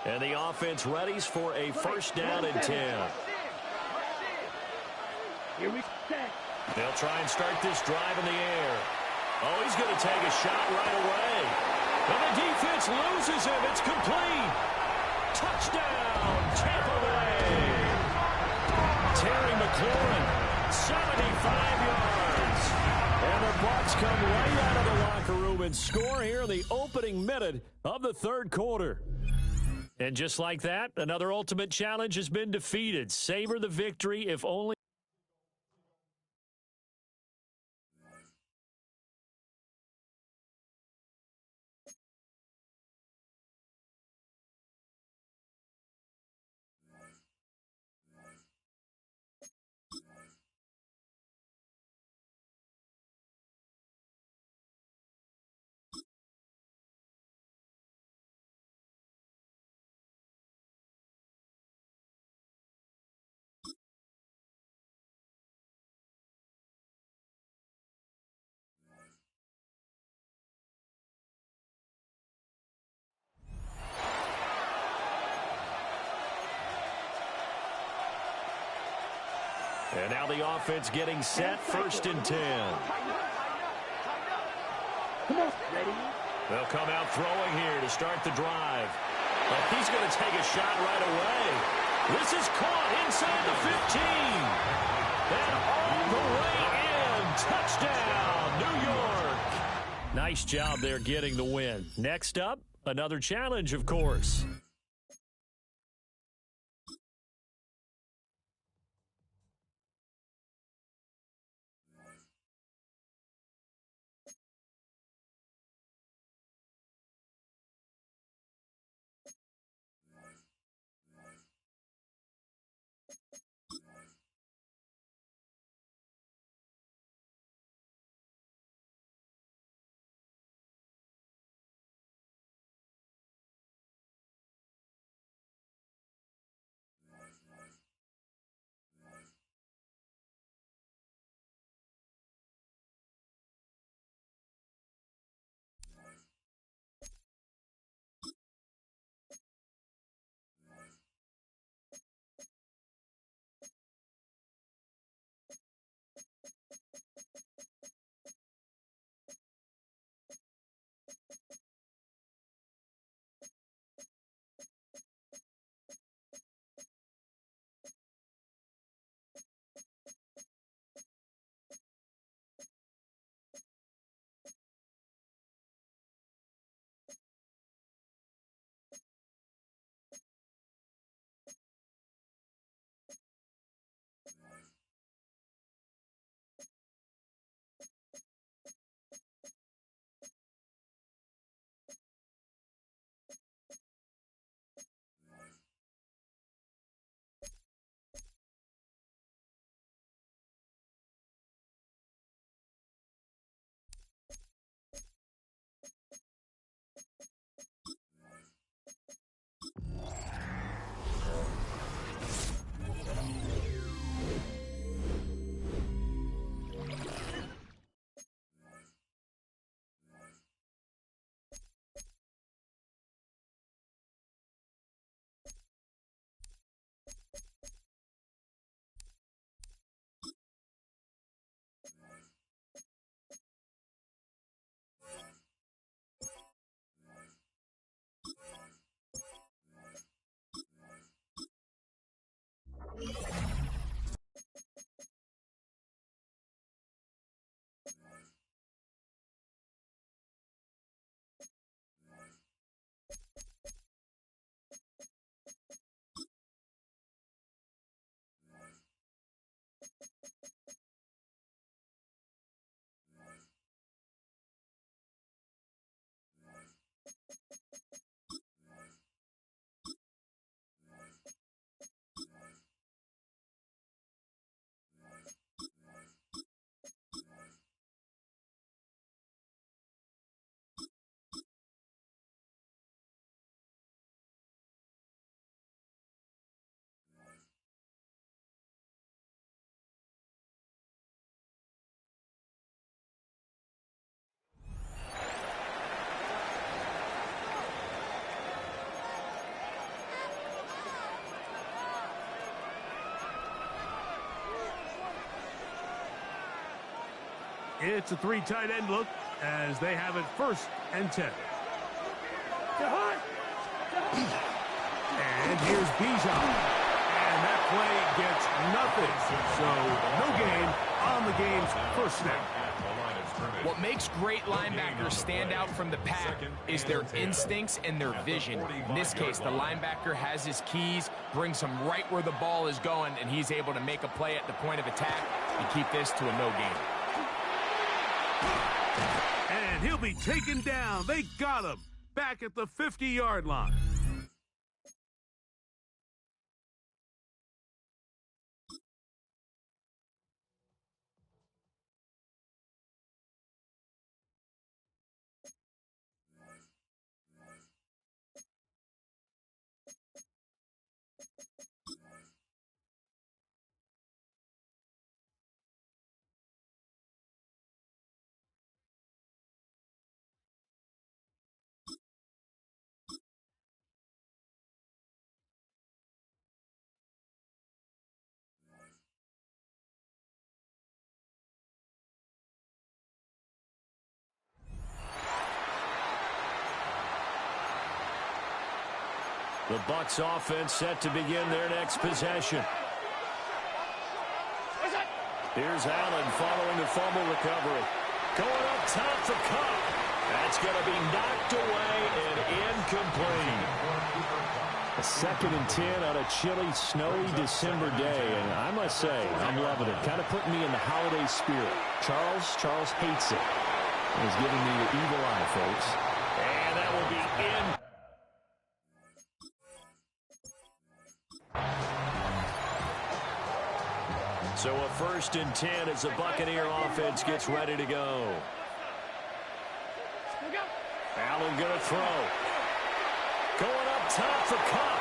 And the offense readies for a first down and 10. Here we set. They'll try and start this drive in the air. Oh, he's going to take a shot right away. And the defense loses him. It's complete. Touchdown, Tampa Bay. Terry McLaurin, 75 yards. And the Bucs come right out of the locker room and score here in the opening minute of the third quarter. And just like that, another ultimate challenge has been defeated. Savor the victory, if only. And now the offense getting set, first and 10. Come on, ready? They'll come out throwing here to start the drive. But he's going to take a shot right away. This is caught inside the 15. And all the way in. Touchdown, New York. Nice job there getting the win. Next up, another challenge, of course. It's a 3 tight end look as they have it 1st and 10. And here's Bijan. And that play gets nothing. So no gain on the game's 1st snap. What makes great linebackers stand out from the pack is their instincts and their vision. In this case, the linebacker has his keys, brings him right where the ball is going, and he's able to make a play at the point of attack and keep this to a no gain. And he'll be taken down. They got him back at the 50-yard line. The Bucs offense set to begin their next possession. Here's Allen following the fumble recovery. Going up top for Cup. That's going to be knocked away and incomplete. A 2nd and 10 on a chilly, snowy December day. And I must say, I'm loving it. Kind of putting me in the holiday spirit. Charles hates it. He's giving me the evil eye, folks. And that will be in. So a 1st and 10 as the Buccaneer offense gets ready to go. Allen going to throw. Going up top for Cup.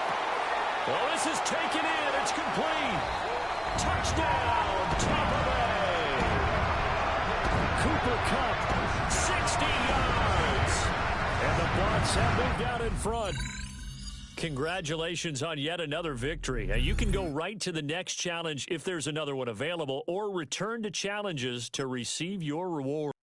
Well, this is taken in. It's complete. Touchdown, Tampa Bay. Cooper Kupp, 60 yards. And the Bucs have moved out in front. Congratulations on yet another victory. Now, you can go right to the next challenge if there's another one available, or return to challenges to receive your reward.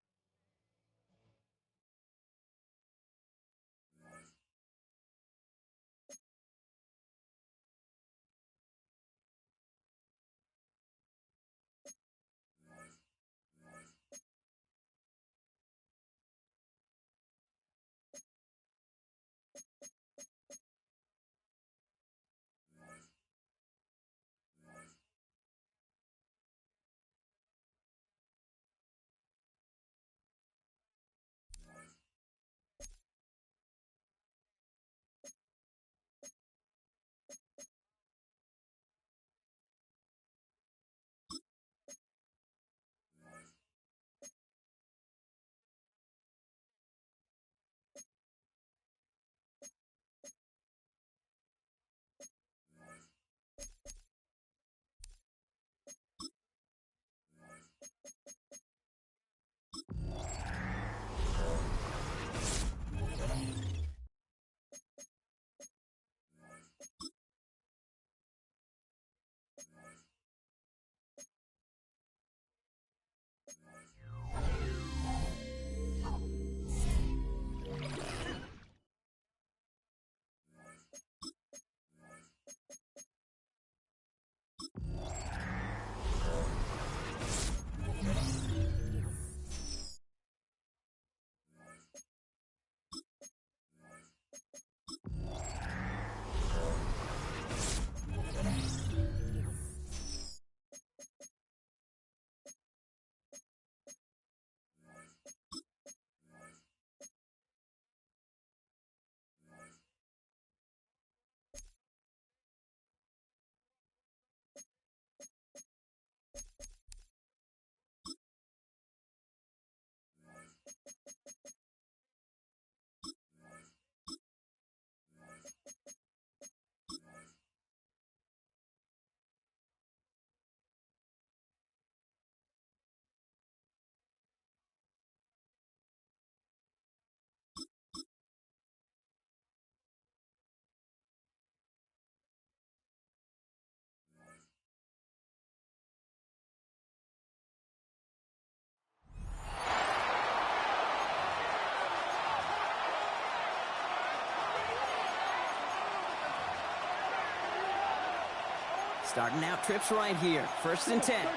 Starting out trips right here. 1st and 10.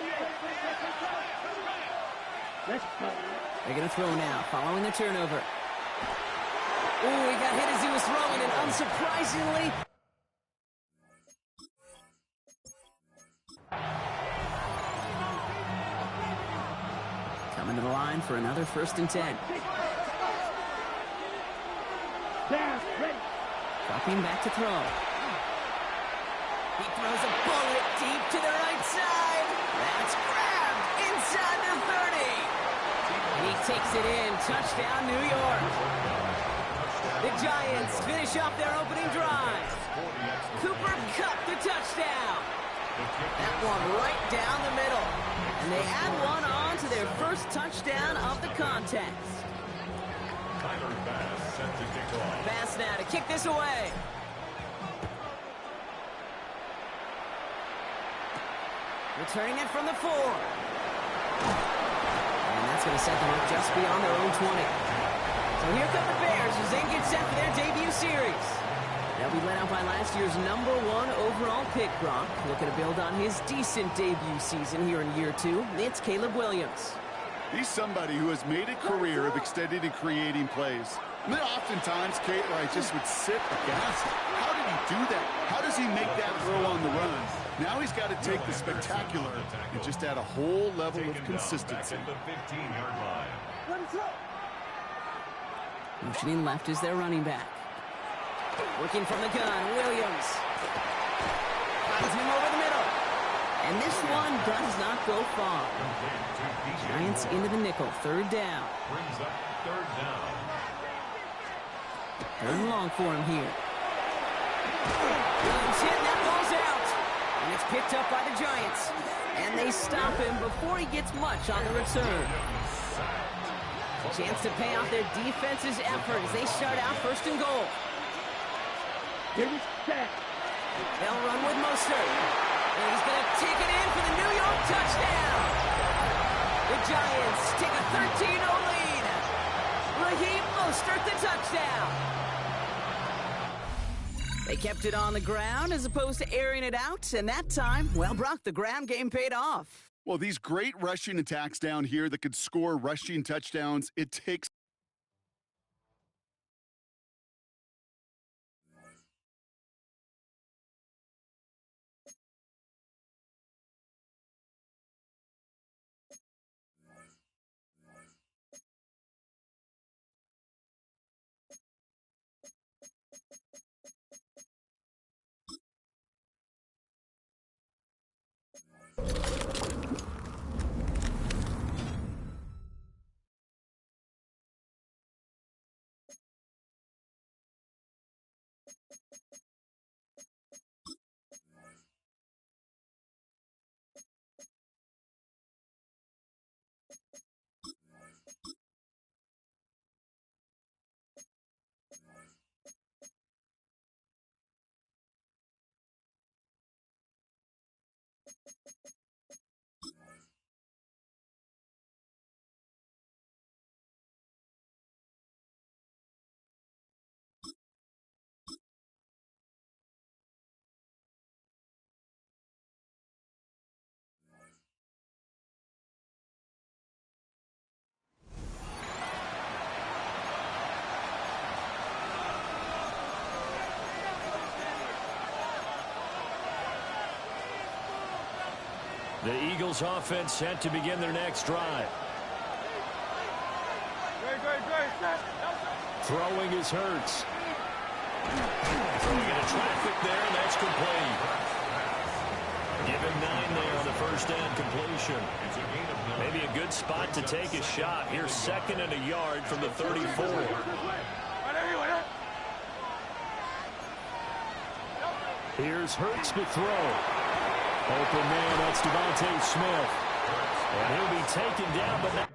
Let's go. They're going to throw now, following the turnover. Ooh, he got hit as he was throwing, and unsurprisingly... Coming to the line for another 1st and 10. Down, ready. Dropping back to throw. He throws a bullet deep to the right side. That's grabbed inside the 30. He takes it in. Touchdown, New York. The Giants finish off their opening drive. Cooper Kupp the touchdown. That one right down the middle. And they add one on to their first touchdown of the contest. Pass now to kick this away. Returning it from the 4. And that's going to set them up just beyond their own 20. So here come the Bears as they get set for their debut series. They'll be led out by last year's #1 overall pick, Brock. Looking to build on his decent debut season here in year 2. It's Caleb Williams. He's somebody who has made a career of extending and creating plays. I mean, oftentimes, Kate Wright just would sit aghast. How did he do that? How does he make that throw on the run? Now he's got to take the spectacular and just add a whole level of consistency. Motioning left is their running back. Working from the gun, Williams. Finds him over the middle. And this one does not go far. Giants into the nickel, 3rd down. Brings up 3rd down. 3rd and long for him here. Williams hit, and that ball's out. And it's picked up by the Giants. And they stop him before he gets much on the return. Chance to pay off their defense's effort as they start out 1st and goal. Here we set. They'll run with Mostert. And he's going to take it in for the New York touchdown. The Giants take a 13-0 lead. Raheem Mostert the touchdown. They kept it on the ground as opposed to airing it out. And that time, well, Brock, the ground game paid off. Well, these great rushing attacks down here that could score rushing touchdowns, it takes The Eagles offense set to begin their next drive. Throwing is Hurts. Throwing into traffic there, and that's complete. Give him 9 there on the first down completion. Maybe a good spot to take a shot. Here's 2nd and a yard from the 34. Here's Hurts to throw. Open man, that's Devontae Smith. And he'll be taken down, but not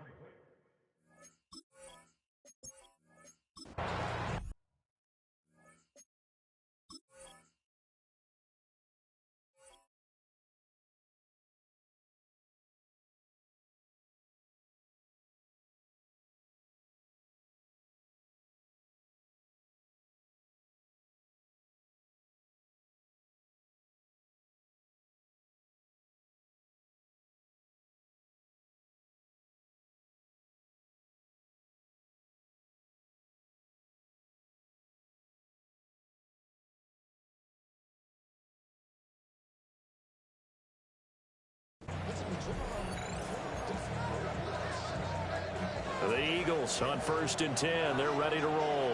The Eagles on 1st and 10. They're ready to roll.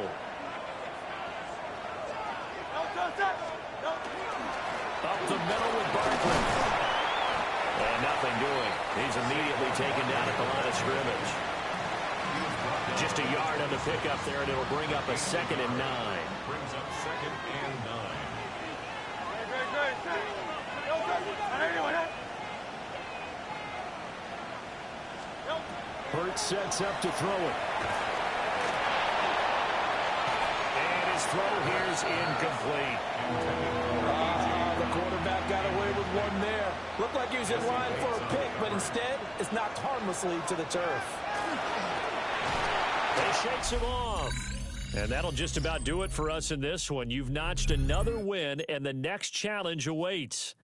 Up the middle with Barkley. And nothing doing. He's immediately taken down at the line of scrimmage. Just a yard on the pickup there, and it'll bring up a 2nd and 9. Brings up 2nd and 9. Hurt sets up to throw it. And his throw here's incomplete. The quarterback got away with one there. Looked like he was in line for a pick, but instead it's knocked harmlessly to the turf. They shakes him off. And that'll just about do it for us in this one. You've notched another win, and the next challenge awaits.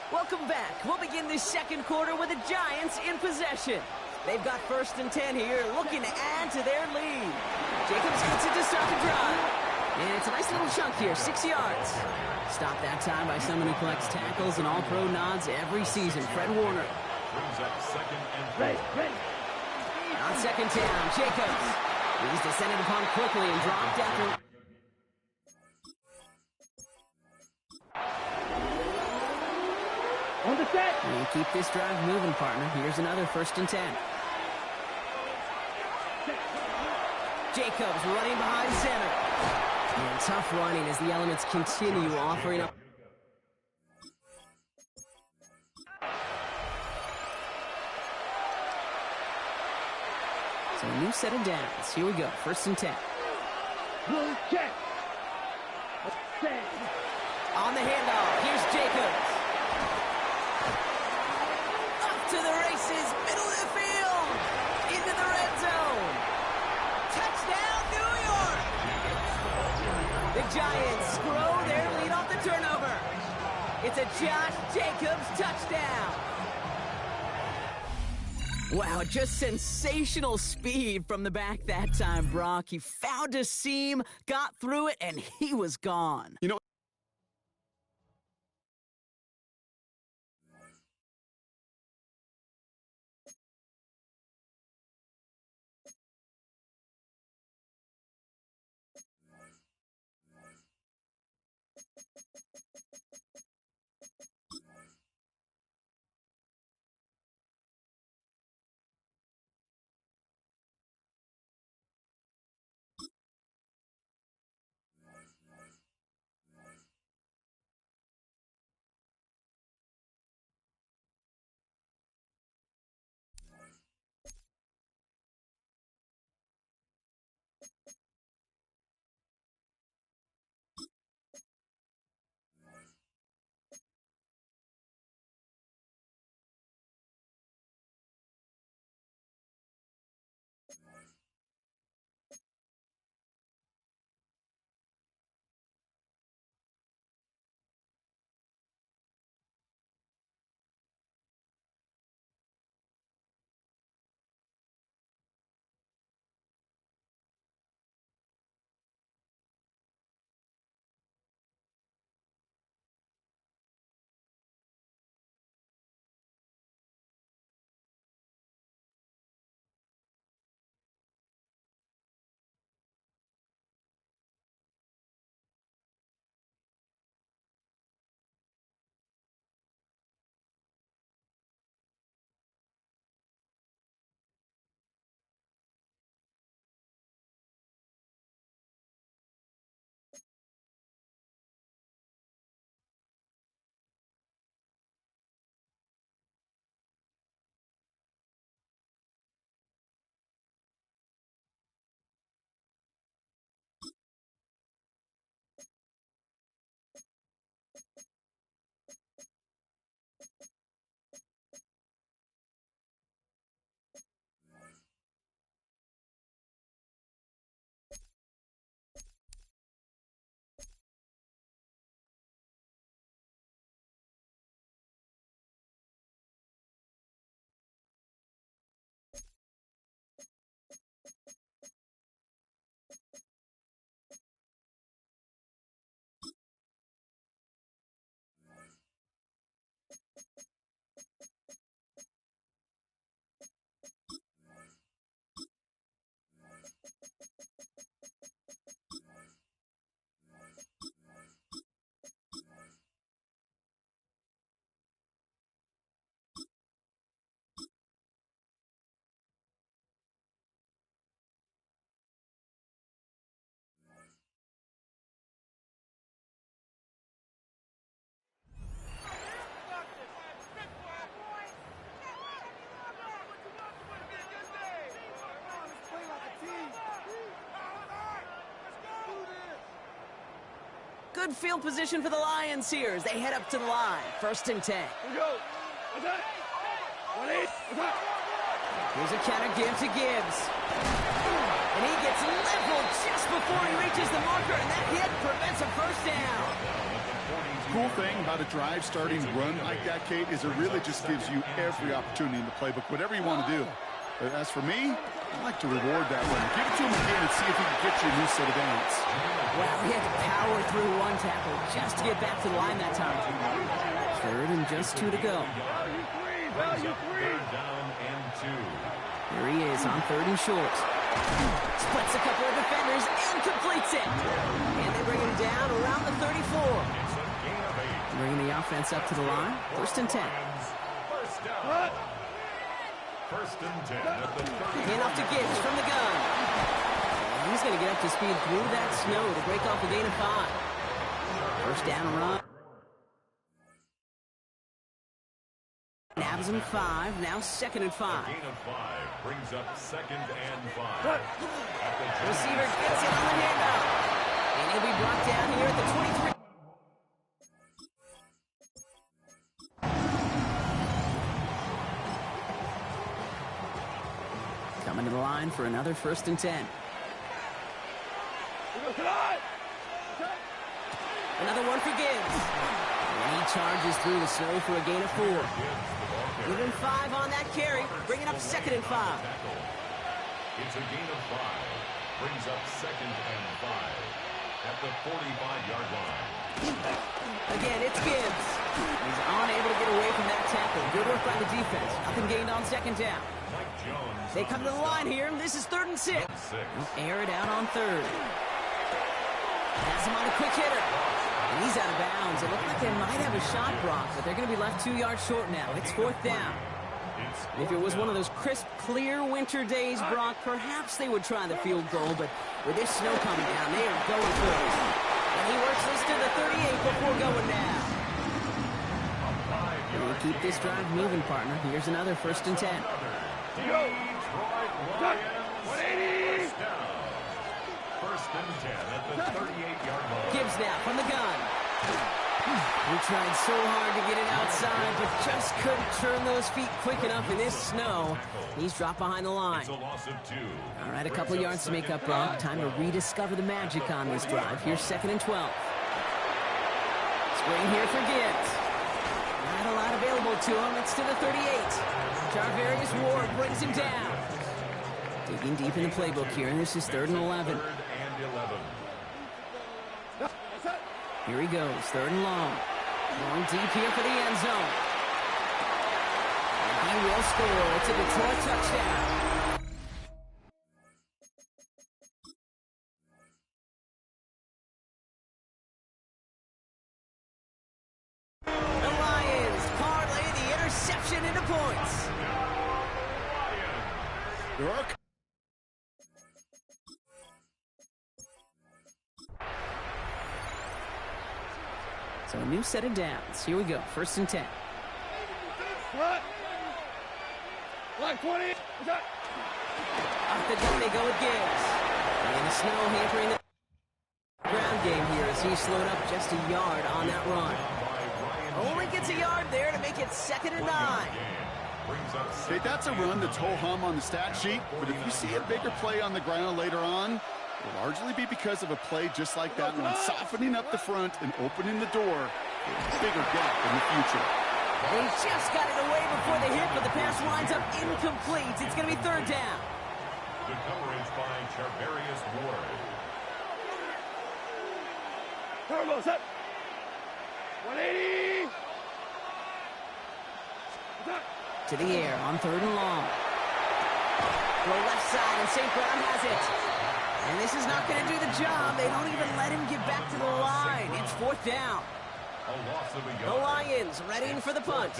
Welcome back. We'll begin this second quarter with the Giants in possession. They've got 1st and 10 here, looking to add to their lead. Jacobs gets it to start the drive. And it's a nice little chunk here, 6 yards. Stopped that time by someone who collects tackles and all-pro nods every season, Fred Warner. Brings up 2nd and 4. Ready. On 2nd down, Jacobs. He's descended upon quickly and dropped after... On the set. And keep this drive moving, partner. Here's another 1st and 10. Jacobs running behind center. And tough running as the elements continue offering up. So a new set of downs. Here we go. 1st and 10. Blue check. Set. On the handoff. Here's Jacobs. Up to the races. Middle of the field. Into the red zone. Touchdown, New York. The Giants grow their lead off the turnover. It's a Josh Jacobs touchdown. Wow, just sensational speed from the back that time, Brock. He found a seam, got through it, and he was gone. You know, Good field position for the Lions here as they head up to the line. 1st and 10. Here we go. What's that? 1-8. What's that? Here's a counter give to Gibbs. And he gets leveled just before he reaches the marker, and that hit prevents a first down. Cool thing about a drive starting run like that, Kate, is it really just gives you every opportunity in the playbook, whatever you want to do. But as for me, I like to reward that one. Give it to him again and see if he can get you a new set of downs. Well, he had to power through one tackle just to get back to the line that time. 3rd and just 2 to go. Here he is on 3rd and short. Splits a couple of defenders and completes it. And they bring him down around the 34. Bringing the offense up to the line. 1st and 10. First and 10 at the 30. Hand off to Gibbs from the gun. And he's going to get up to speed through that snow to break off a gain of 5. First down run. Nabs him 5. Now 2nd and 5. Gain of 5 brings up 2nd and 5. Receiver gets it on the handoff. And he'll be brought down here at the 23. Coming to the line for another 1st and 10. Another one for Gibbs. And he charges through the snow for a gain of 4. Even 5 on that carry, bringing up 2nd and 5. It's a gain of 5. Brings up 2nd and 5 at the 45-yard line. Again, it's Gibbs. He's unable to get away from that tackle. Good work by the defense. Nothing gained on 2nd down. They come to the line here. This is 3rd and 6. Air it out on 3rd. Pass him on a quick hitter. And he's out of bounds. It looked like they might have a shot, Brock, but they're going to be left 2 yards short now. It's 4th down. If it was one of those crisp, clear winter days, Brock, perhaps they would try the field goal, but with this snow coming down, they are going for it. And he works this to the 38 before going down. And we'll keep this drive moving, partner. Here's another 1st and 10. Lions. 180. First and 10 at the 38-yard line. Gibbs now from the gun. He tried so hard to get it outside, but just couldn't turn those feet quick enough in this snow. He's dropped behind the line. It's a loss of 2. All right, a couple yards to make up, Brock. Time to rediscover the magic on this drive. Here's 2nd and 12. Screen here for Gibbs. Not a lot available to him. It's to the 38. Jarvarius Ward brings him down. Digging deep in the playbook here, and this is 3rd and 11. 3rd and 11. Here he goes, 3rd and long. Going deep here for the end zone. And he will score. It's a Detroit touchdown. The Lions parlay the interception into points. York. So a new set of downs. Here we go. 1st and 10. What? 20. Off the gun they go with Gibbs. And the snow hampering the ground game here as he slowed up just a yard on that run. Only gets a yard there to make it 2nd and 9. Okay, that's a run that's ho-hum on the stat sheet, but if you see a bigger play on the ground later on, it'll largely be because of a play just like that one, softening up the front and opening the door for a bigger gap in the future. They just got it away before the hit, but the pass winds up incomplete. It's going to be 3rd down. Good coverage by Charvarius Ward. Turbo set. 180. To the air on 3rd and long. Go left side, and St. Brown has it. And this is not going to do the job. They don't even let him get back to the line. It's 4th down. A loss of a The yard. Lions readying for the punt.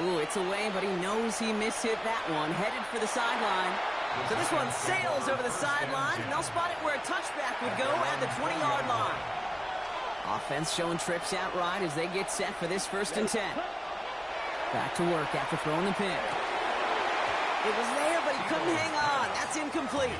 Ooh, it's away, but he knows he mishit that one. Headed for the sideline. So this one sails over the sideline, and they'll spot it where a touchback would go at the 20-yard line. Offense showing trips out right as they get set for this 1st and 10. Back to work after throwing the pick. It was there, but he couldn't hang on. That's incomplete.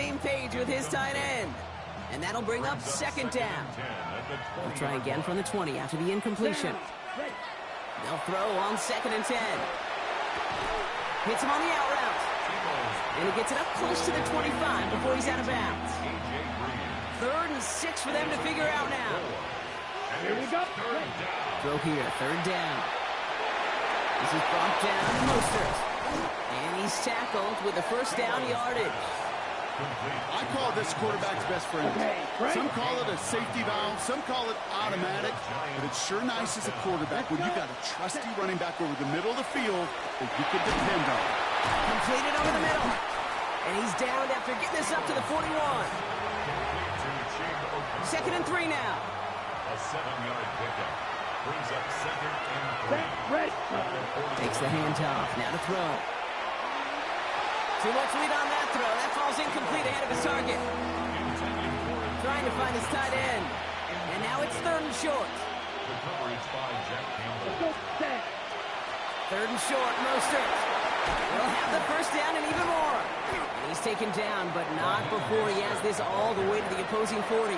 same page with his tight end. And that'll bring up second down. They'll try again from the 20 after the incompletion. They'll throw on 2nd and 10. Hits him on the out route. And he gets it up close to the 25 before he's out of bounds. 3rd and 6 for them to figure out now. Here we go. Throw here, 3rd down. This is brought down to Mostert. And he's tackled with the first down yardage. I call this quarterback's best friend. Some call it a safety valve, some call it automatic, but it's sure nice as a quarterback when you got a trusty running back over the middle of the field that you can depend on. Completed over the middle. And he's down after getting this up to the 41. 2nd and 3 now. A 7-yard pickup. Brings up 2nd and 3. Takes the handoff. Now to throw. Too much lead on that throw. That falls incomplete ahead of his target. Trying to find his tight end. And now it's 3rd and short. The coverage by Jack Campbell. 3rd and short, Mostert. He'll have the first down and even more. And he's taken down, but not before he has this all the way to the opposing 40.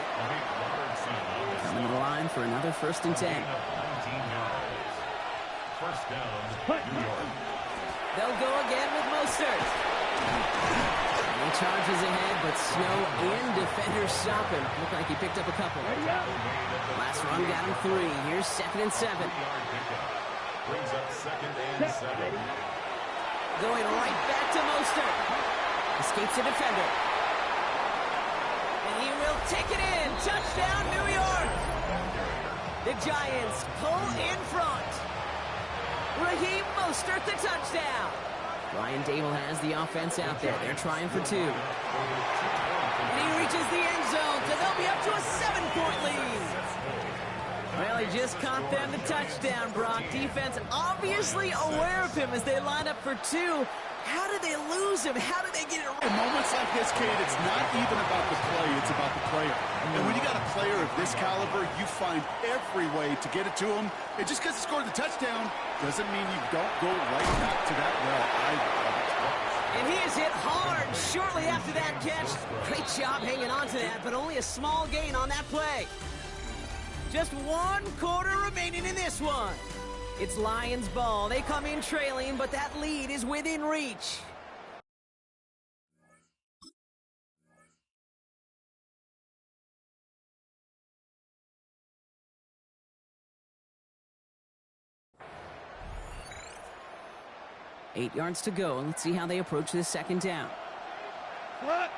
Coming to the line for another 1st and 10. First down, New York. They'll go again with Mostert. And he charges ahead, but snow and defenders stop him. Looked like he picked up a couple. Last run got him 3. Here's 2nd and 7. Brings up 2nd and 7. Going right back to Mostert. Escapes the defender. And he will take it in. Touchdown, New York. The Giants pull in front. Raheem Mostert, the touchdown. Brian Dable has the offense out there. They're trying for 2. And he reaches the end zone, so they'll be up to a 7-point lead. Well, he just caught them the touchdown, Brock. Defense obviously aware of him as they line up for 2. How did they lose him? How did they get it In moments like this, Kate, it's not even about the play, it's about the player. And when you got a player of this caliber, you find every way to get it to him. And just because he scored the touchdown doesn't mean you don't go right back to that well either. And he is hit hard shortly after that catch. Great job hanging on to that, but only a small gain on that play. Just 1 quarter remaining in this one. It's Lions ball. They come in trailing, but that lead is within reach. Eight yards to go, and let's see how they approach this 2nd down. What?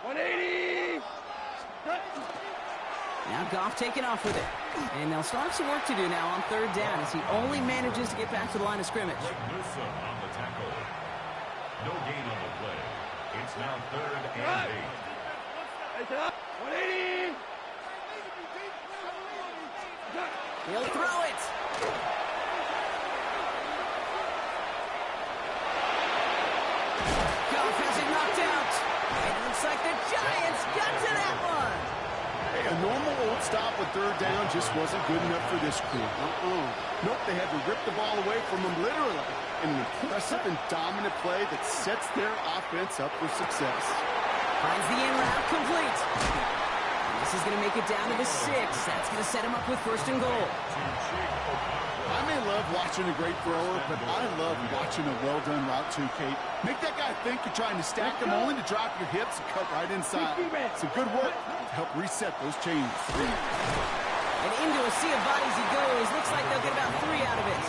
180. Now Goff taking off with it. And they'll still have some work to do now on 3rd down as he only manages to get back to the line of scrimmage. Newsom on the tackle. No gain on the play. It's now 3rd and 8. 180. He'll throw it. Goff has it knocked out. And it looks like the Giants got to that one. A normal old stop with 3rd down just wasn't good enough for this crew. Nope, they had to rip the ball away from them literally. In an impressive and dominant play that sets their offense up for success. Finds the in route complete. And this is going to make it down to the 6. That's going to set him up with 1st and goal. I may love watching a great thrower, but I love watching a well-done route too, Kate. Make that guy think you're trying to stack them only to drop your hips and cut right inside. Some good work to help reset those chains. And into a sea of bodies he goes. Looks like they'll get about 3 out of it.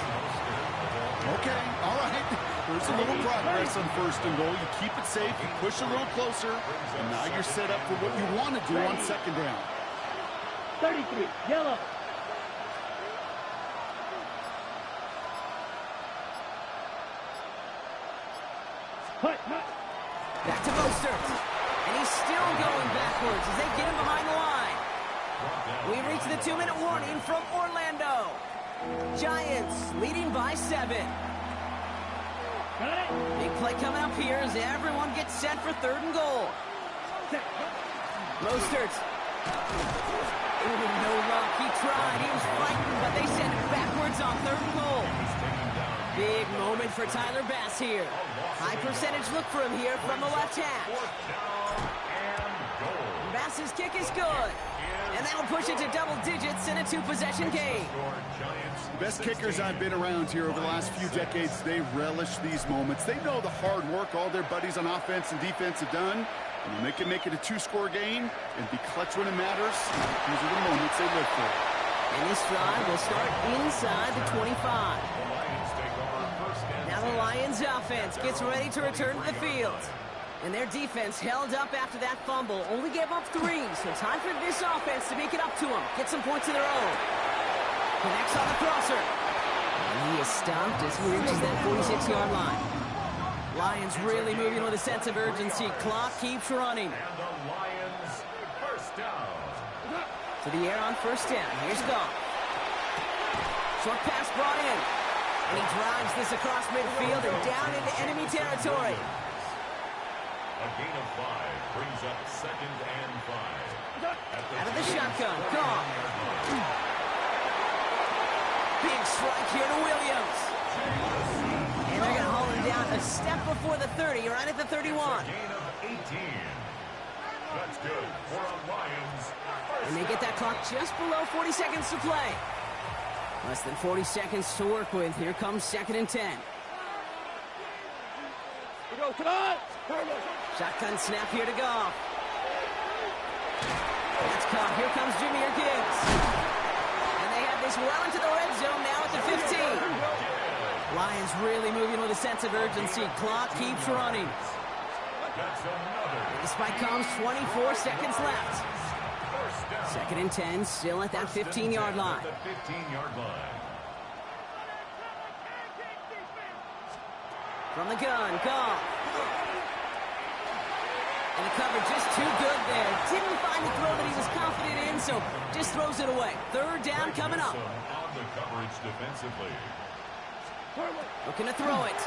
Okay, all right. There's a little progress on 1st and goal. You keep it safe, you push a little closer, and now you're set up for what you want to do on 2nd down. 33, yellow. Back to Mostert. And he's still going backwards as they get him behind the line. We reach the 2-minute warning from Orlando. Giants leading by 7. Big play coming up here as everyone gets set for 3rd and goal. Mostert. No luck. He tried. He was fighting, but they send it backwards on 3rd and goal. Big moment for Tyler Bass here. High percentage look for him here from the left hash. Bass's kick is good. And that'll push it to double digits in a two-possession game. Best kickers I've been around here over the last few decades, they relish these moments. They know the hard work all their buddies on offense and defense have done. And when they can make it a two-score game and be clutch when it matters, these are the moments they live for. And this drive will start inside the 25. Now the Lions offense gets ready to return to the field. And their defense held up after that fumble. Only gave up 3, so time for this offense to make it up to them. Get some points of their own. Connects on the crosser. And he is stopped as he reaches that 46-yard line. Lions really moving with a sense of urgency. Clock keeps running. And the Lions first down. To the air on first down. Here's Goff. Short pass brought in. And he drives this across midfield and down into enemy territory. A gain of 5 brings up 2nd and 5. Out of the shotgun. Goff. Big strike here to Williams. And they're going to haul him down a step before the 30, right at the 31. Gain of 18. That's good for a Lions. And they get that clock just below 40 seconds to play. Less than 40 seconds to work with. Here comes 2nd and 10. Come on! Shotgun snap here to Goff. That's caught. Here comes Jameer Gibbs. And they have this well into the red zone now at the 15. Lions really moving with a sense of urgency. Clock keeps running. The spike comes, 24 seconds left. 2nd and 10, still at that 15-yard line. From the gun, Goff. And the coverage just too good there. Didn't find the throw that he was confident in, so just throws it away. 3rd down coming up. On the coverage defensively. Looking to throw it.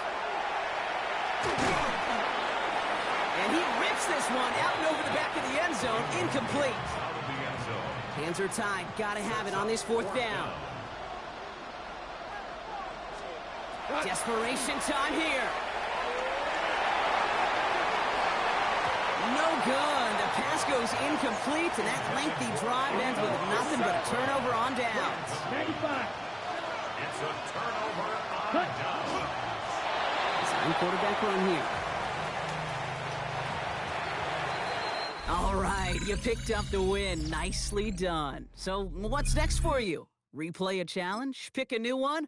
And he rips this one out and over the back of the end zone. Incomplete. Out of the end zone. Hands are tied. Got to have it on this 4th down. Desperation time here. No good. The pass goes incomplete, and that lengthy drive ends with nothing but a turnover on downs. 95. It's a turnover on downs. Time quarterback run here. All right, you picked up the win. Nicely done. So what's next for you? Replay a challenge? Pick a new one?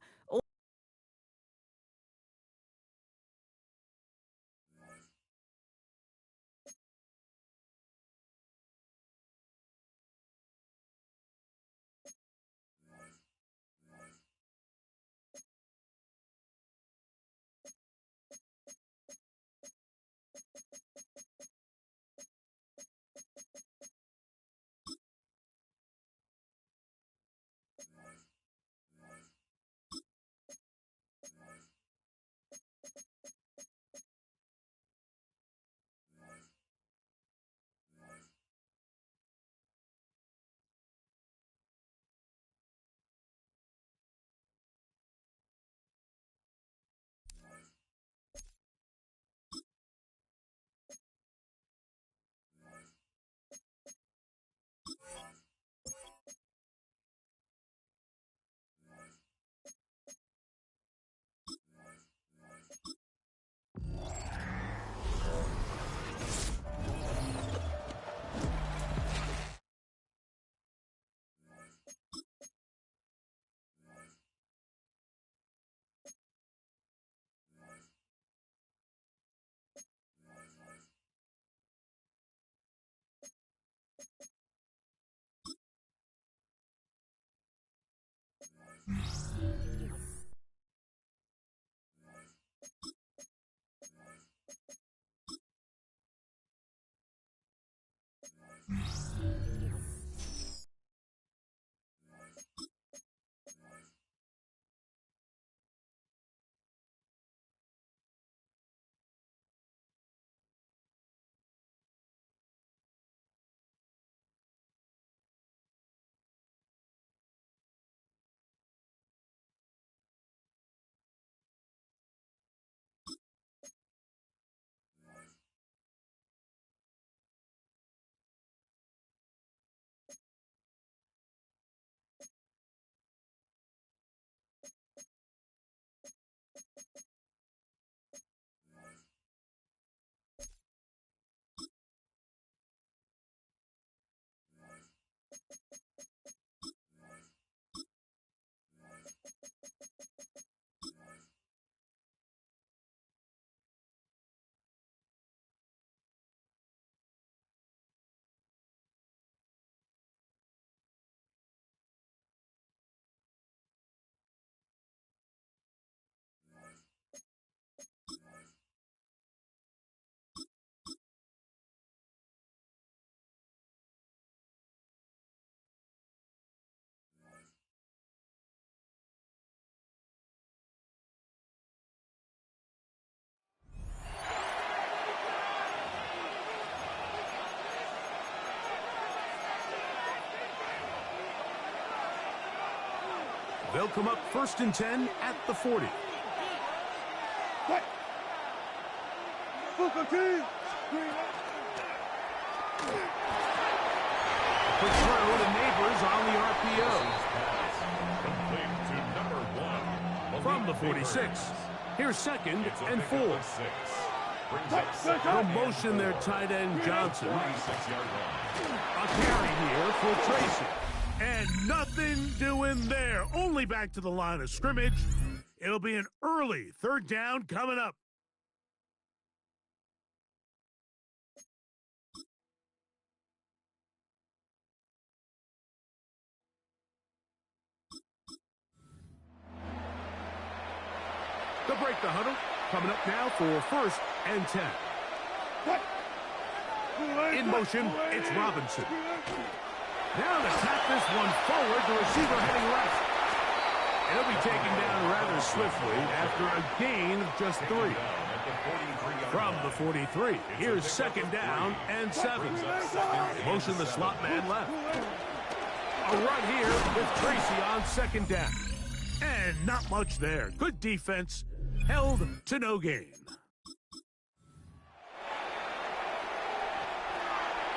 They'll come up 1st and 10 at the 40. Quick throw to Neighbors on the RPO. Complete to number 1. From the 46. Here's 2nd and 4. The motion their tight end Johnson. A carry here for Tracy. And nothing doing there. Only back to the line of scrimmage. It'll be an early 3rd down coming up. They'll break the huddle. Coming up now for 1st and 10. In motion, it's Robinson. Now to tap this one forward, the receiver heading left. And he'll be taken down rather swiftly after a gain of just 3. From the 43, here's 2nd down and 7. Motion the slot man left. A run here with Tracy on 2nd down. And not much there. Good defense. Held to no gain.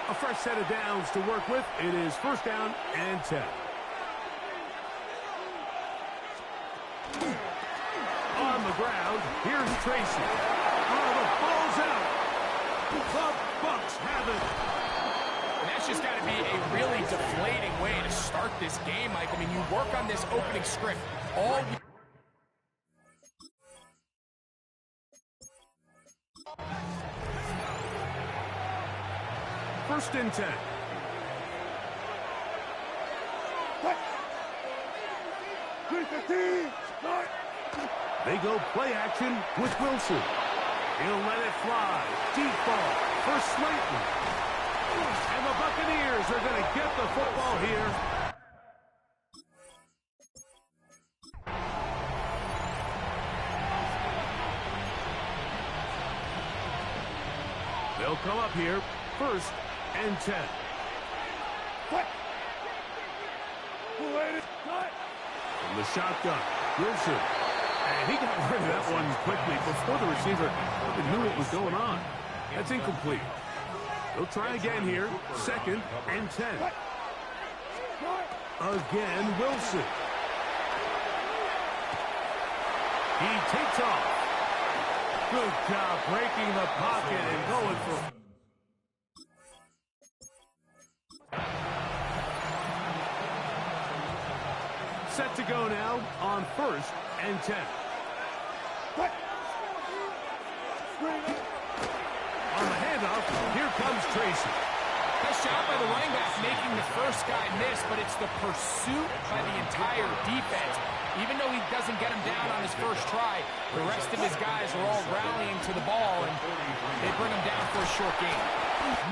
A fresh set of downs to work with. It is 1st down and 10. On the ground, here's Tracy. Oh, the ball's out. The Bucks have it. And that's just got to be a really deflating way to start this game, Mike. I mean, you work on this opening script all week. 1st and 10. They go play action with Wilson. He'll let it fly. Deep ball for Slayton. And the Buccaneers are going to get the football here. They'll come up here 1st and 10. From the shotgun, Wilson. And he got rid of that one quickly before the receiver even knew what was going on. That's incomplete. They'll try again here. 2nd and 10. Again, Wilson. He takes off. Good job breaking the pocket and going for... Set to go now on 1st and 10. On the handoff, here comes Tracy. Nice job by the running back making the first guy miss, but it's the pursuit by the entire defense. Even though he doesn't get him down on his first try, the rest of his guys are all rallying to the ball, and they bring him down for a short gain.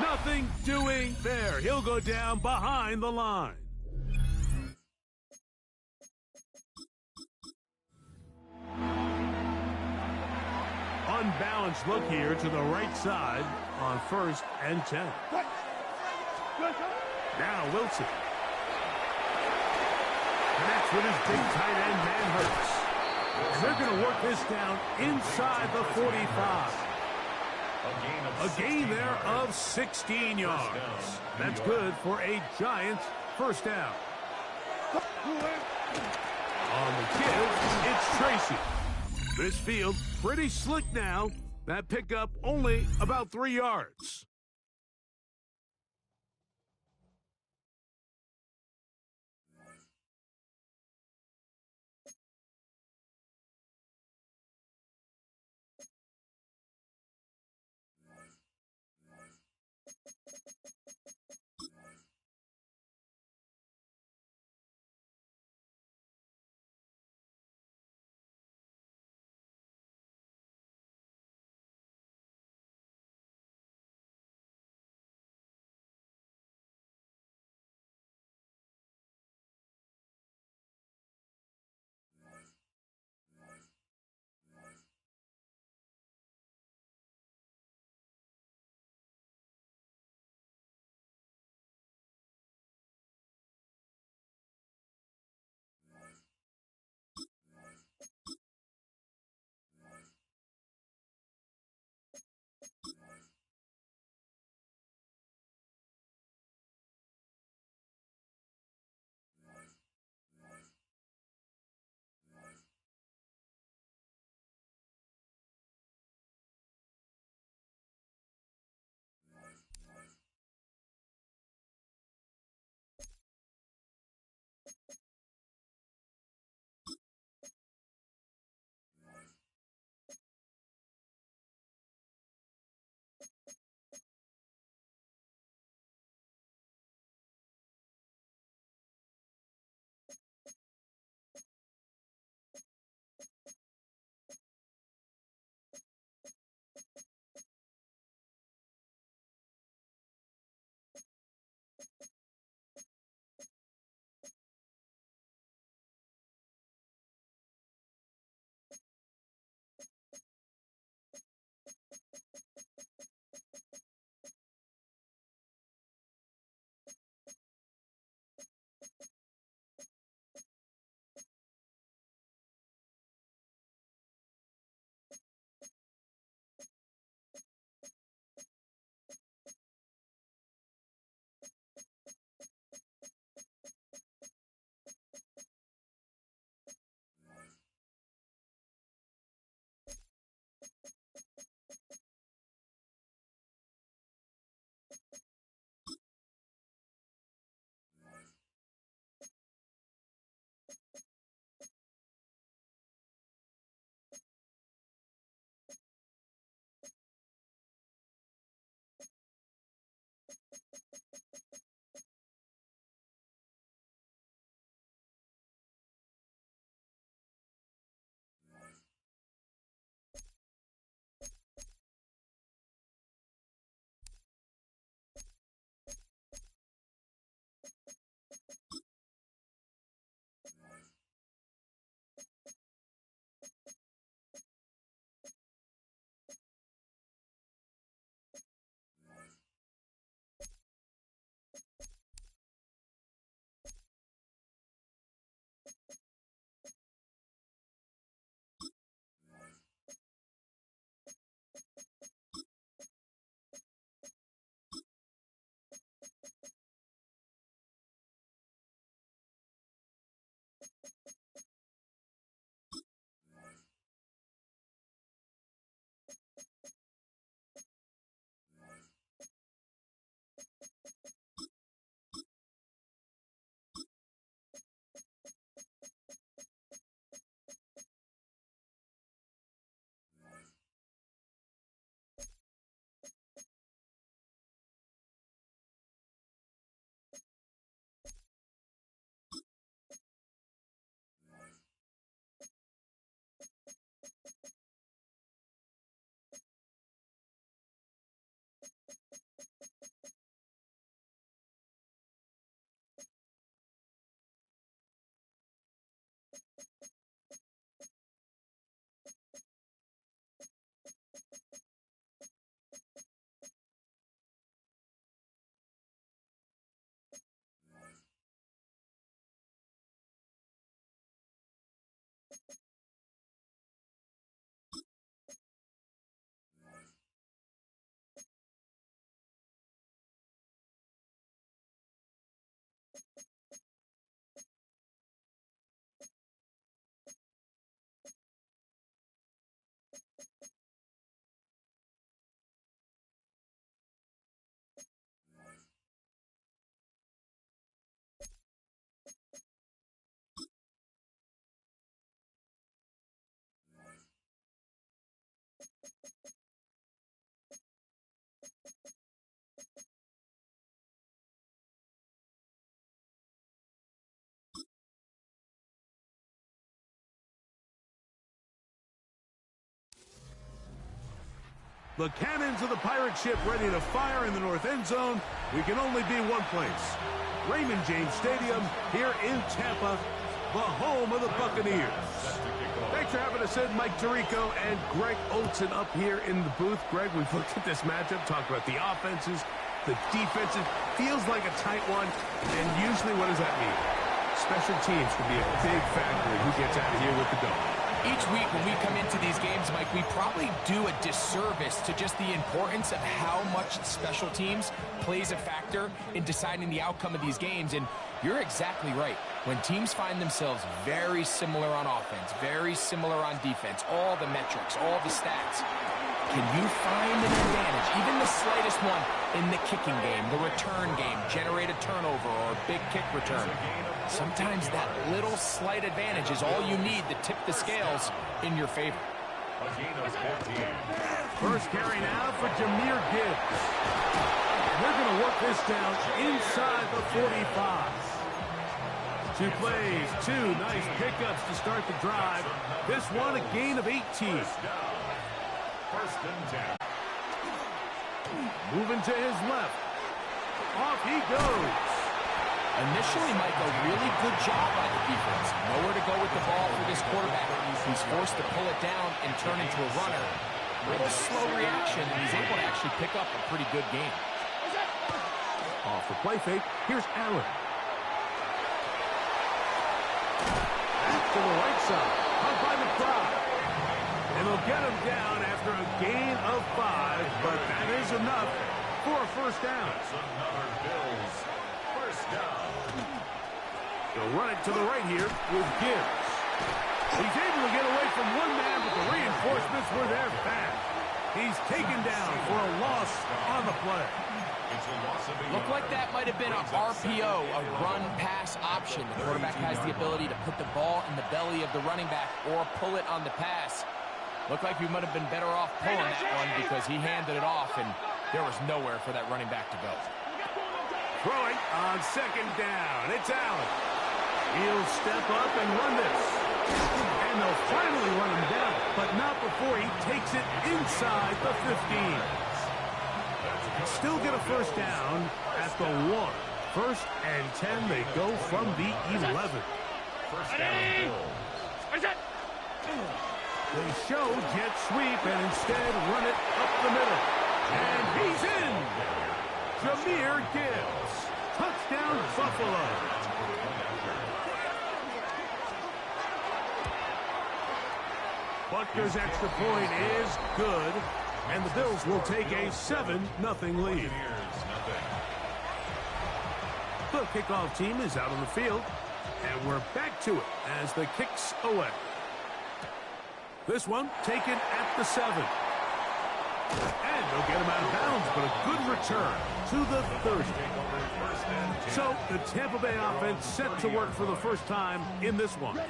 Nothing doing there. He'll go down behind the line. Unbalanced look here to the right side on 1st and 10. Now Wilson. Connects with his big tight end, man Hurts. And they're going to work this down inside the 45. A gain there of 16 yards. That's good for a Giants 1st down. On the give, it's Tracy. This field pretty slick now. That pickup only about 3 yards. The cannons of the pirate ship ready to fire in the north end zone. We can only be one place. Raymond James Stadium here in Tampa, the home of the Buccaneers. Thanks for having us in, Mike Tirico and Greg Olson up here in the booth. Greg, we've looked at this matchup, talked about the offenses, the defenses. Feels like a tight one, and usually what does that mean? Special teams can be a big factor in who gets out of here with the dog. Each week when we come into these games, Mike, we probably do a disservice to just the importance of how much special teams plays a factor in deciding the outcome of these games. And you're exactly right. When teams find themselves very similar on offense, very similar on defense, all the metrics, all the stats, can you find an advantage, even the slightest one, in the kicking game, the return game, generate a turnover or a big kick return? Sometimes that little slight advantage is all you need to tip the scales in your favor. First carry now for Jahmyr Gibbs. They're going to work this down inside the 45. 2 plays, 2 nice pickups to start the drive. This one a gain of 18. First and 10. Moving to his left. Off he goes. Initially, Mike, a really good job by the defense. Nowhere to go with the ball for this quarterback. He's forced to pull it down and turn into a runner. A little slow reaction, and he's able to actually pick up a pretty good game. Off the play fake, here's Allen. Back to the right side, up by the crowd. And they'll get him down after a gain of 5, but that is enough for a first down. That's another Bills first down. They'll run it to the right here with Gibbs. He's able to get away from one man, but the reinforcements were there fast. He's taken down for a loss on the play. Looked like that might have been an RPO, a run-pass option. The quarterback has the ability to put the ball in the belly of the running back or pull it on the pass. Looked like we might have been better off pulling that one because he handed it off, and there was nowhere for that running back to go. Throwing on second down. It's Allen. He'll step up and run this. And they'll finally run him down, but not before he takes it inside the 15. Still get a first down at the 1. First and 10, they go from the 11. First down, Bills. They show jet sweep and instead run it up the middle. And he's in. Jahmyr Gibbs. Touchdown, Buffalo. Butker's extra point is good, and the Bills will take a 7-0 lead. The kickoff team is out on the field, and we're back to it as the kicks away. This one taken at the 7. And they'll get him out of bounds, but a good return to the 30. So the Tampa Bay offense set to work for the first time in this one.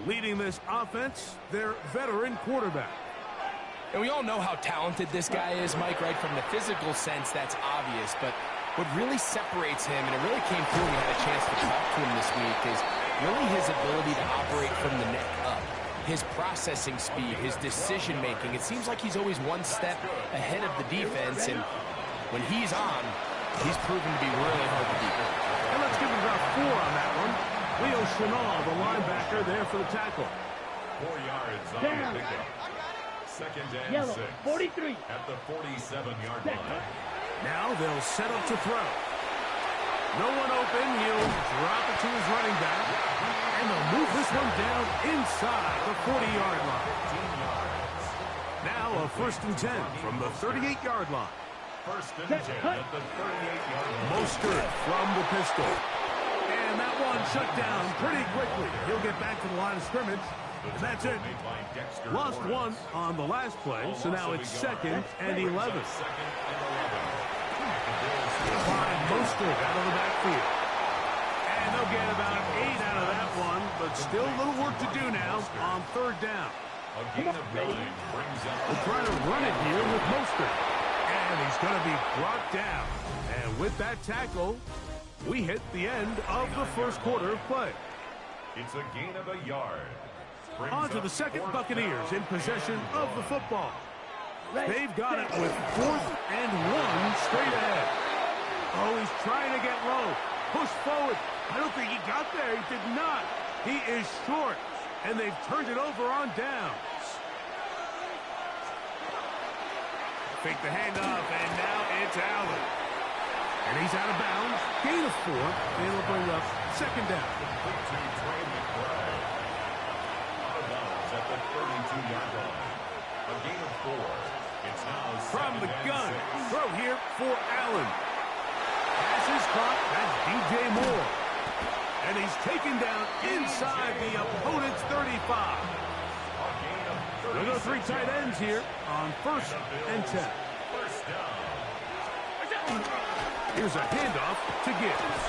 Leading this offense, their veteran quarterback. And we all know how talented this guy is, Mike, right? From the physical sense, that's obvious. But what really separates him, and it really came through when we had a chance to talk to him this week, is really his ability to operate from the neck up. His processing speed, his decision-making. It seems like he's always one step ahead of the defense, and when he's on, he's proven to be really hard to beat. And let's give him about 4 on that one. Leo Chenal, the linebacker, there for the tackle. 4 yards on the pickup. Second and 6. 43. At the 47-yard line. Now they'll set up to throw. No one open. He'll drop it to his running back. And they'll move this one down inside the 40-yard line. Now a first and 10 from the 38-yard line. First and 10 at the 38-yard line. Mostert from the pistol. And that one shut down pretty quickly. He'll get back to the line of scrimmage. And that's it. Lost 1 on the last play, so now it's 2nd and 11. Find Mostert out of the backfield. And they'll get about 8 out of that one, but still a little work to do now on 3rd down. We'll try to run it here with Mostert. And he's going to be brought down. And with that tackle, we hit the end of the first quarter of play. It's a gain of a yard. On to the second, Buccaneers in possession of the football. They've got it with 4th and 1 straight ahead. Oh, he's trying to get low. Push forward. I don't think he got there. He did not. He is short. And they've turned it over on downs. Fake the handoff, and now it's Allen. And he's out of bounds. Gain of 4, and it'll bring up 2nd down. At the 32-yard line. A gain of 4. It's now from the gun. Throw here for Allen. Pass is caught. That's DJ Moore. And he's taken down inside the opponent's 35. We'll go 3 tight ends here on 1st and 10. Here's a handoff to Gibbs.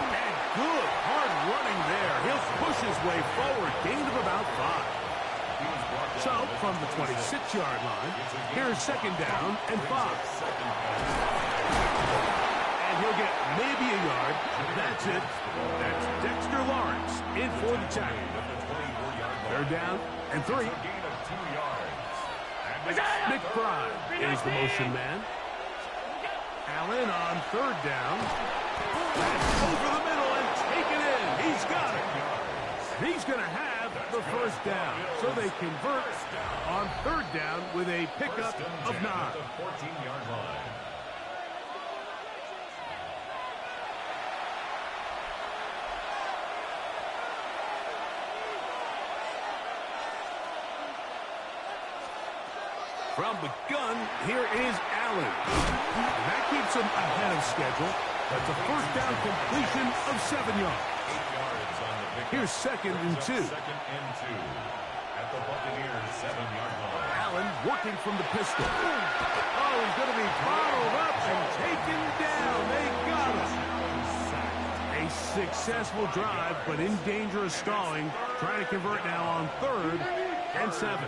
And good hard running there. He'll push his way forward. Gain of about 5. So, from the 26-yard line, here's 2nd down and 5. And he'll get maybe a yard. That's it. That's Dexter Lawrence in for the tackle. 3rd down and 3. McBride is the motion man. Allen on 3rd down. That's over the middle and taken in. He's got it. He's going to have the 1st down. So they convert on 3rd down with a pickup of 9. 14-yard line. From the gun, here is Allen. And that keeps him ahead of schedule. That's a 1st down completion of 7 yards. 8 yards on the pick. Here's 2nd and 2. 2nd and 2. At the Buccaneers' 7-yard line. Allen working from the pistol. Oh, he's going to be bottled up and taken down. They got him. A successful drive, but in danger of stalling. Trying to convert now on 3rd and 7.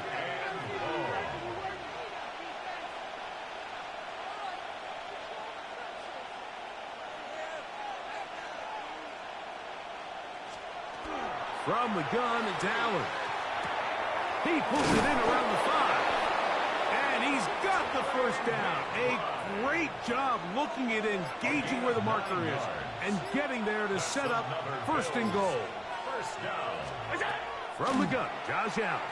From the gun, it's Allen. He pulls it in around the 5. And he's got the 1st down. A great job looking at engaging where the marker is and getting there to set up 1st and goal. From the gun, Josh Allen.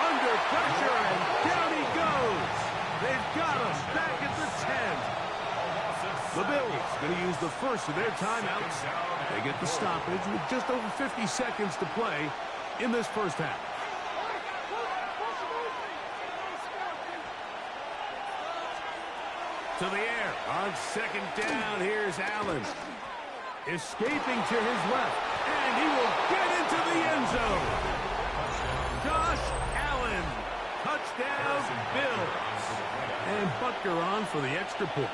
Under pressure, and down he goes. They've got him back at the 10. The Bills going to use the 1st of their timeouts. They get the stoppage with just over 50 seconds to play in this 1st half. To the air on 2nd down. Here's Allen. Escaping to his left. And he will get into the end zone. Josh Allen. Touchdown, Bills. And Butker on for the extra point.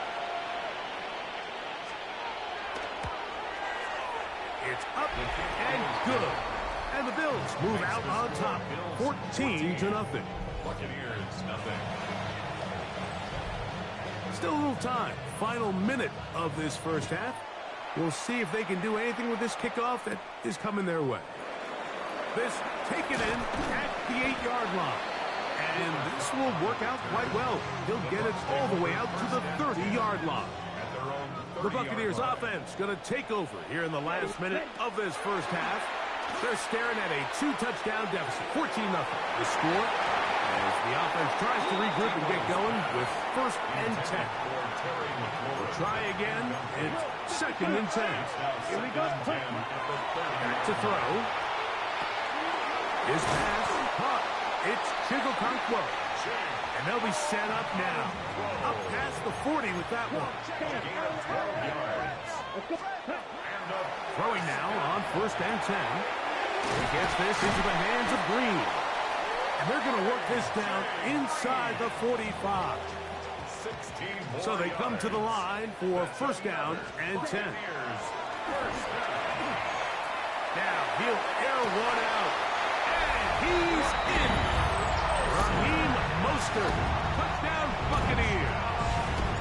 It's up and good. And the Bills move out on top, 14-0. Buccaneers, nothing. Still a little time. Final minute of this 1st half. We'll see if they can do anything with this kickoff that is coming their way. This taken in at the 8-yard line. And this will work out quite well. He'll get it all the way out to the 30-yard line. The Buccaneers offense going to take over here in the last minute of this 1st half. They're staring at a 2-touchdown deficit, 14-0. The score as the offense tries to regroup and get going with 1st and 10. We'll try again. It's 2nd and 10. Here we go. Back to throw. His pass caught. It's Chigokonkwo. And they'll be set up now. Up past the 40 with that one. Throwing now on 1st and 10. He gets this into the hands of Green. And they're going to work this down inside the 45. So they come to the line for 1st down and 10. Now he'll air one out. And he's in. Raheem Mostert. Touchdown Buccaneers.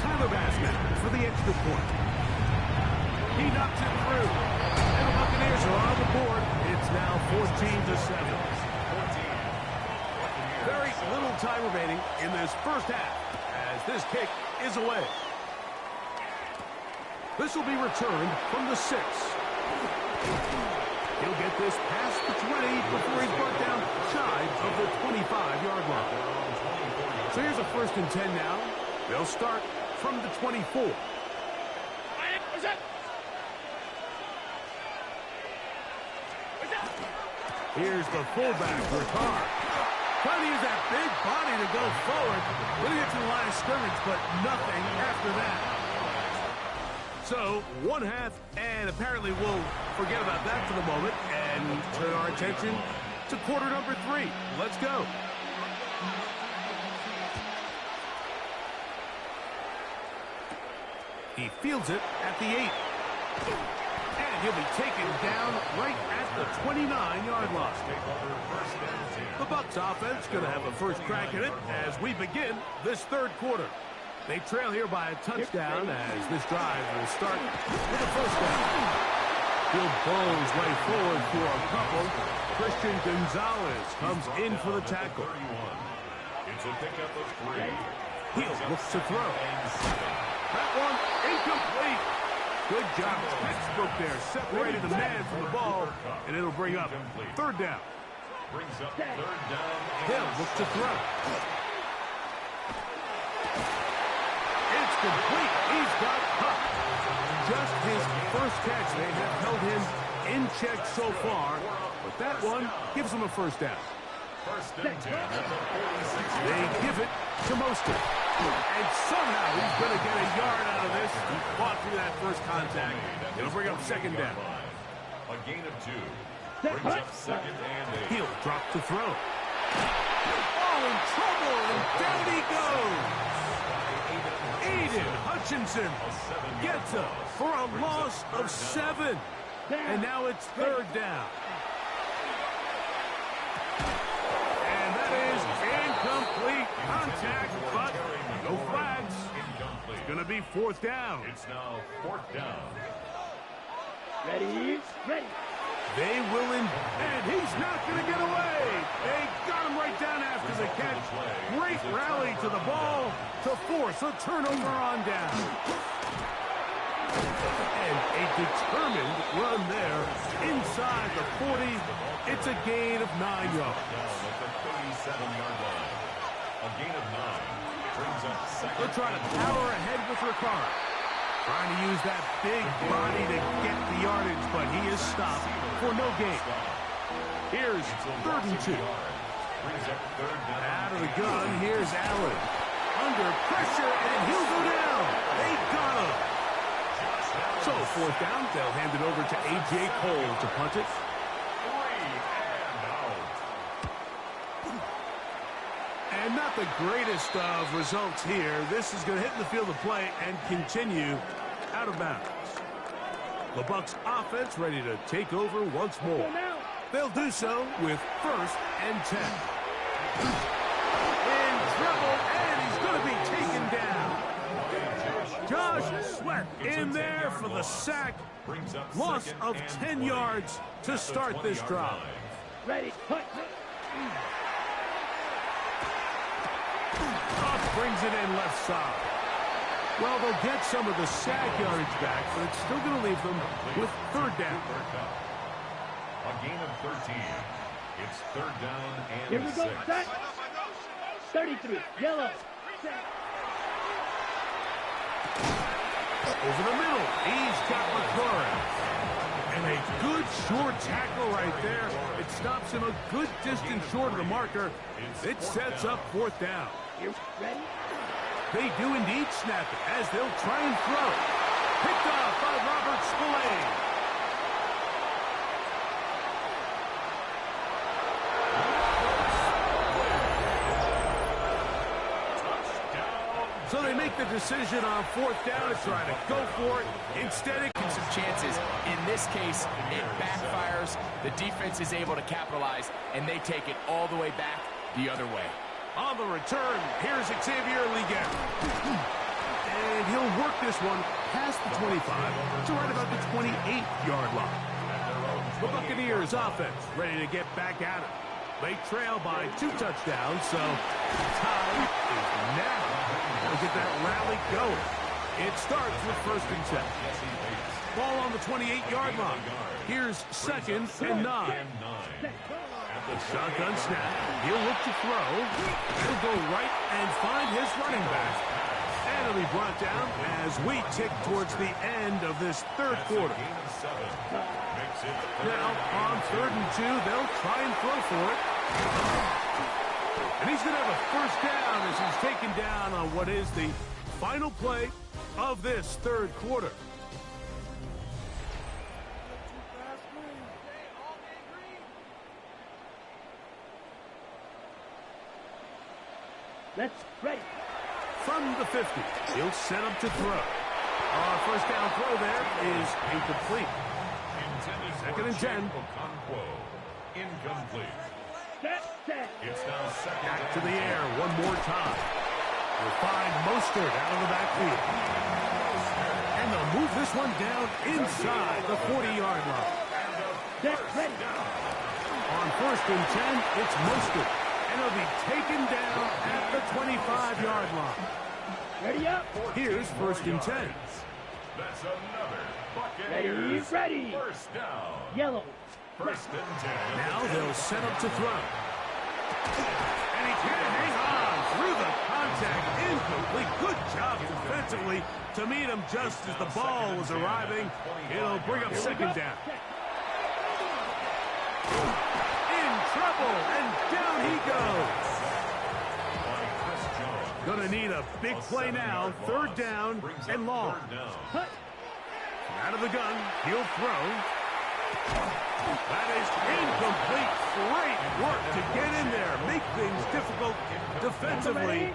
Tyler Bassman for the extra point. He knocks it through. And the Buccaneers are on the board. It's now 14-7. Very little time remaining in this first half as this kick is away. This will be returned from the 6. He'll get this past the 20 before he's brought down shy of the 25-yard line. So here's a 1st and 10 now. They'll start from the 24. Here's the fullback, Ricard. Trying to use that big body to go forward. Going to get to the line of scrimmage, but nothing after that. So, 1 half, and apparently we'll forget about that for the moment and turn our attention to quarter number 3. Let's go. He fields it at the 8. And he'll be taken down right at the 29-yard line. The Bucs offense going to have a first crack at it as we begin this 3rd quarter. They trail here by a touchdown as this drive will start with a 1st down. He'll blow his way forward for a couple. Christian Gonzalez comes in for the tackle. It's a pickup of 3. He'll look to throw. That one incomplete. Good job. Textbook there. Separated the man from the ball, and it'll bring up 3rd down. Brings up 3rd down. Hill looks to throw. It's complete. He's got Huck. Just his first catch. They have held him in check so far, but that one gives him a 1st down. 1st and 10 at the 46. They give it to Mostert. And somehow he's going to get a yard out of this. He fought through that first contact. It'll bring up 2nd down. A gain of 2. Brings up 2nd and 8. He'll drop to throw. Oh, in trouble, and down he goes. Aiden Hutchinson gets up for a loss of 7. And now it's 3rd down. And that is incomplete contact, but no flags. It's going to be 4th down. It's now 4th down. Ready? Ready. They will and he's not going to get away. They got him right down after the catch. Great rally to the ball to force a turnover on down. And a determined run there inside the 40. It's a gain of 9 yards. At the 37-yard line. A gain of 9. Brings up 2nd. They'll try to power ahead with Ricard. Trying to use that big body to get the yardage, but he is stopped for no gain. Here's 3rd and 2. Out of the gun, here's Allen. Under pressure, and he'll go down. They got him. So 4th down, they'll hand it over to A.J. Cole to punt it. And not the greatest of results here. This is going to hit in the field of play and continue out of bounds. The Bucs offense ready to take over once more. They'll do so with 1st and 10. In trouble, and he's going to be taken down. Josh Sweat in there for the sack. Loss of 10 yards to start this drive. Ready. Put. Huff brings it in left side. Well, they'll get some of the sack yardage back, but it's still going to leave them with 3rd down. A gain of 13. It's 3rd down and 6. Here we go. Set. 33. Yellow. Set. Over the middle. He's got McClure. And a good short tackle right there. It stops him a good distance short of the marker. It sets up 4th down. You ready? They do indeed snap it as they'll try and throw. Picked off by Robert Spillane. So they make the decision on 4th down to try to go for it. Instead, it Some chances. In this case, it backfires. The defense is able to capitalize, and they take it all the way back the other way. on the return. Here's Xavier Liget. And he'll work this one past the 25 to right about the 28-yard line. The Buccaneers offense ready to get back at it. They trail by 2 touchdowns, so time is now. Gotta get that rally going. It starts with 1st and 10. Ball on the 28-yard line. Here's 2nd and 9. Shotgun snap. He'll look to throw. He'll go right and find his running back. And it'll be brought down as we tick towards the end of this 3rd quarter. Now, on 3rd and 2, they'll try and throw for it. And he's going to have a 1st down as he's taken down on what is the final play of this 3rd quarter. Let's break. From the 50, he'll set up to throw. Our 1st down throw there is incomplete. 2nd and 10. Incomplete. It's now 2nd. Back to the air one more time. We'll find Mostert out of the backfield. And they'll move this one down inside the 40-yard line. On 1st and 10, it's Mostert. And he'll be taken down at the 25-yard line. Ready up. Here's 1st and 10. That's another Buccaneers. Ready. 1st down. Yellow. 1st and 10. Now they'll set up to throw. And he can't hang on through the contact. Incomplete. Good job defensively to meet him just as the ball was arriving. It'll bring up 2nd down. In trouble, and down he goes. Gonna need a big play now. 3rd down and long. Out of the gun, he'll throw. That is incomplete. Great work to get in there, make things difficult defensively,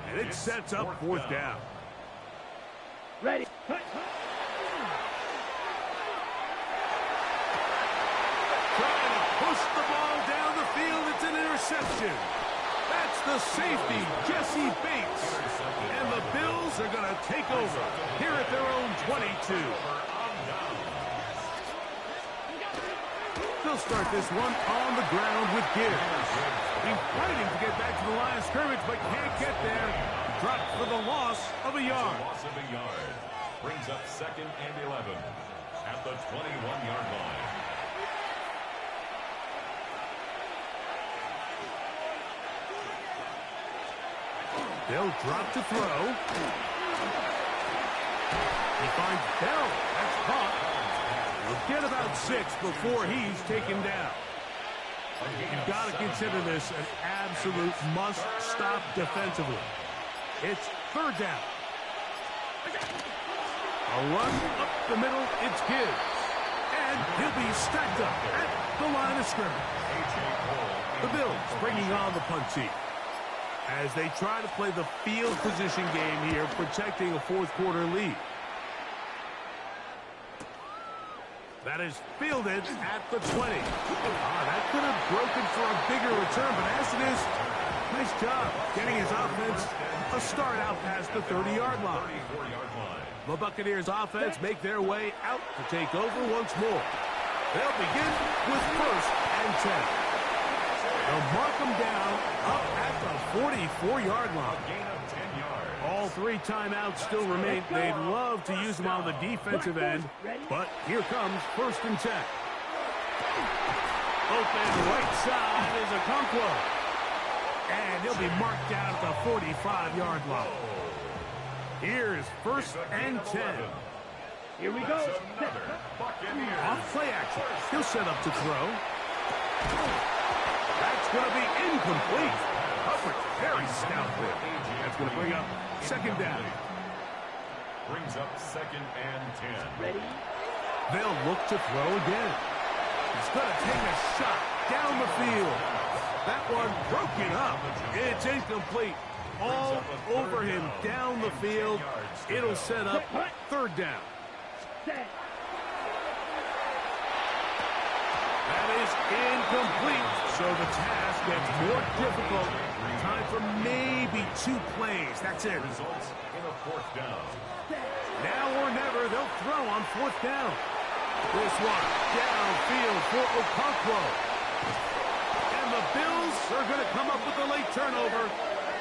and it sets up 4th down. Ready. Trying to push the ball down the field. It's an interception. That's the safety, Jesse Bates. And the Bills are going to take over here at their own 22. They'll start this one on the ground with Gibbs. He's fighting to get back to the line of scrimmage, but can't get there. Dropped for the loss of a yard. Brings up 2nd and 11 at the 21-yard line. They'll drop to throw. He finds Bell. That's caught. He'll get about 6 before he's taken down. You've got to consider this an absolute must-stop defensively. It's 3rd down. A run up the middle. It's Gibbs. And he'll be stacked up at the line of scrimmage. The Bills bringing on the punt team as they try to play the field position game here, protecting a 4th quarter lead. That is fielded at the 20. That could have broken for a bigger return, but as it is, nice job getting his offense a start out past the 30-yard line. The Buccaneers offense make their way out to take over once more. They'll begin with 1st and 10. They'll mark them down up at the 44-yard line. All 3 timeouts still remain. They'd love to use them on the defensive end, but here comes 1st and 10. Open right side is Okonkwo. And he'll be marked down at the 45-yard line. Here's 1st and 10. Here we go. Off play action. He'll set up to throw. That's going to be incomplete. Hubbard very stout there. That's going to bring up 2nd down. Brings up 2nd and 10. Ready? They'll look to throw again. He's going to take a shot down the field. That one broken up. It's incomplete. All over him down the field. It'll set up 3rd down. That is incomplete. So the task gets more difficult. Time for maybe 2 plays. That's it. Results in a 4th down. Now or never, they'll throw on 4th down. This one downfield for Okonkwo. And the Bills are going to come up with a late turnover,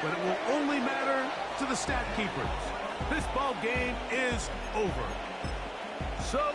but it will only matter to the stat keepers. This ball game is over. So...